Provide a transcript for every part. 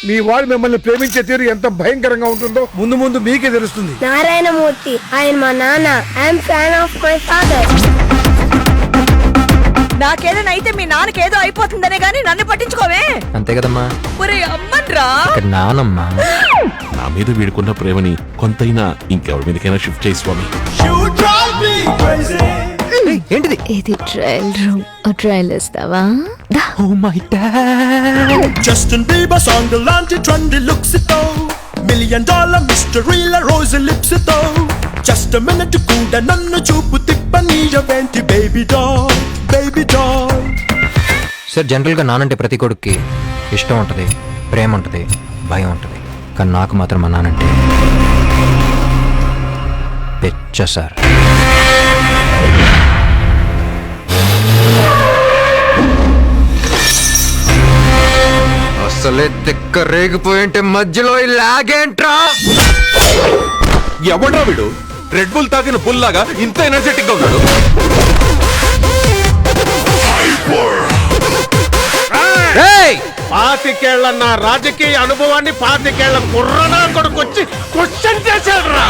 మీ వాడు మిమ్మల్ని ప్రేమించే తీరు ఎంత భయంకరంగా ఉంటుందో ముందు ముందు మీకే తెలుస్తుంది. నారాయణమూర్తి ఆయన మా నాన్న. I'm fan of my father. నాకేదైనా అయితే మీ నాన్నకేదో అయిపోతుందనే గానీ నన్ను పట్టించుకోవే. అంతే కదమ్మా. ఒరే అమ్మన్రా, నానమ్మా. నా మీద వీడుకున్న ప్రేమని కొంతైనా ఇంకెవరి మీదకైనా షిఫ్ట్ చేయి స్వామి. ఏంటిది? ఇది ట్రయల్ రూమ్. ట్రయల్ ఇస్తావా? Oh my dad. Justin Bieber song లాంటి ట్రెండీ లుక్స్ తో $1,000,000 మిస్టరీ ల రోజు లిప్స్ తో జస్ట్ మినిట్ కూడా నన్ను చూపు తిప్పనీయవేంటి baby doll baby doll. Sir జనరల్గా నానంటే ప్రతి కొడుక్కి ఇష్టం ఉంటుంది, ప్రేమ ఉంటుంది, భయం ఉంటుంది. కానీ నాకు మాత్రం మా నానంటే పిచ్చ సార్. అసలే తిక్క రేగిపోయింటే మధ్యలో లాగేంట్రా? ఎవడ్రా వీడు? రెడ్ బుల్ తాగిన పుల్లాగా ఇంత ఎనర్జెటిక్ గా ఉన్నాడు. పాతికేళ్ల నా రాజకీయ అనుభవాన్ని 25 కుర్రనా కొడుకొచ్చి క్వశ్చన్ చేశాడు రా.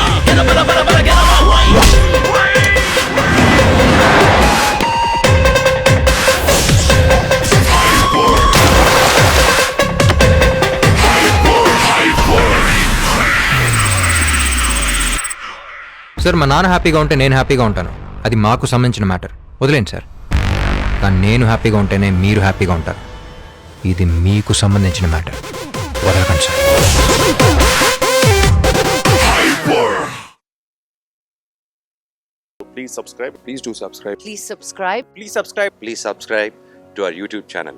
సార్ మా నాన్న హ్యాపీగా ఉంటే నేను హ్యాపీగా ఉంటాను. అది మాకు సంబంధించిన మ్యాటర్, వదిలేండి సార్. కానీ నేను హ్యాపీగా ఉంటేనే మీరు హ్యాపీగా ఉంటారు. ఇది మీకు సంబంధించిన మ్యాటర్, వదలకండి sir. Please subscribe. Please do subscribe. Please subscribe. Please subscribe. Please subscribe to our YouTube channel.